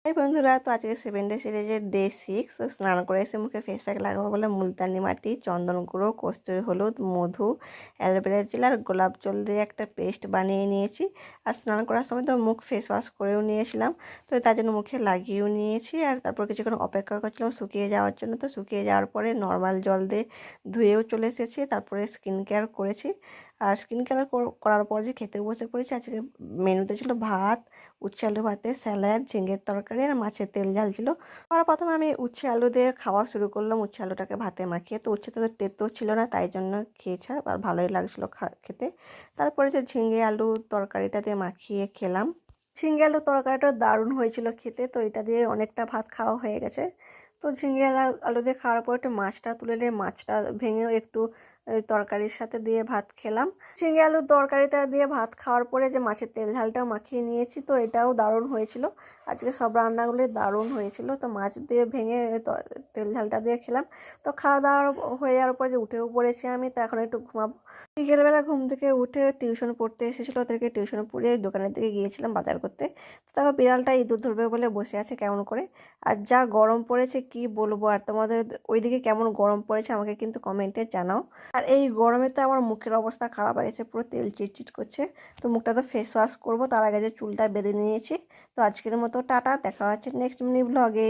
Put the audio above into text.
এই বন্ধুরা, তো আজকে 7 ডে সিরিজের ডে 6। তো স্নান করে এসে মুখে ফেস প্যাক লাগাবো বলে মুলতানি মাটি, চন্দন গুঁড়ো, কস্তুরি হলুদ, মধু, অ্যালোভেরা জেল আর গোলাপ জল দিয়ে একটা পেস্ট বানিয়ে নিয়েছি। আর স্নান করার সময় তো মুখ ফেস ওয়াশ করেও নিয়েছিলাম, তো তার জন্য মুখে লাগিয়েও নিয়েছি। আর তারপর কিছুক্ষণ অপেক্ষা করছিলাম শুকিয়ে যাওয়ার জন্য। তো শুকিয়ে যাওয়ার পরে নর্মাল জল দিয়ে ধুয়েও চলে এসেছি। তারপরে স্কিন কেয়ার করেছি। আর স্কিন কেয়ার করার পর যে খেতে বসে পড়েছি, আজকে মেনুতে ছিল ভাত, উচ্ছে আলু ভাতে, স্যালাড, ঝিঙের তরকারি আর মাছের তেল ঝাল ছিল। আর প্রথমে আমি উচ্ছে আলু দিয়ে খাওয়া শুরু করলাম, উচ্ছে আলুটাকে ভাতে মাখিয়ে। তো উচ্ছেটা তো তেতো ছিল না, তাই জন্য খেয়েছি আর ভালোই লাগছিলো খেতে। তারপরে যে ঝিঙে আলু তরকারিটা দিয়ে মাখিয়ে খেলাম। ঝিঙে আলু তরকারিটা দারুণ হয়েছিল খেতে। তো এটা দিয়ে অনেকটা ভাত খাওয়া হয়ে গেছে। তো ঝিঙে আলু দিয়ে খাওয়ার পর একটু মাছটা তুলে নিয়ে মাছটা ভেঙেও একটু তরকারির সাথে দিয়ে ভাত খেলাম। ঝিঙে আলুর তরকারিটা দিয়ে ভাত খাওয়ার পরে যে মাছের তেল ঝালটাও মাখিয়ে নিয়েছি, তো এটাও দারুণ হয়েছিল। আজকে সব রান্নাগুলোই দারুণ হয়েছিল। তো মাছ দিয়ে ভেঙে তেল ঝালটা দিয়ে খেলাম। তো খাওয়া দাওয়া হয়ে যাওয়ার পরে যে উঠেও পড়েছি আমি, তো এখন একটু ঘুমাবো। বিকেলবেলা ঘুম থেকে উঠে টিউশন পড়তে এসেছিলো, ওদেরকে টিউশন পড়িয়ে দোকানের দিকে গিয়েছিলাম বাজার করতে। তো তারপর বিড়ালটা ইঁদুর ধরবে বলে বসে আছে কেমন করে। আর যা গরম পড়েছে কি বলবো। আর তোমাদের ওইদিকে কেমন গরম পড়েছে আমাকে কিন্তু কমেন্টে জানাও। আর এই গরমে তো আমার মুখের অবস্থা খারাপ হয়ে গেছে, পুরো তেল চিটচিট করছে। তো মুখটা তো ফেস ওয়াশ করবো, তার আগে যে চুলটা বেঁধে নিয়েছি। তো আজকের মতো টাটা, দেখা হচ্ছে নেক্সট মিনি ব্লগে।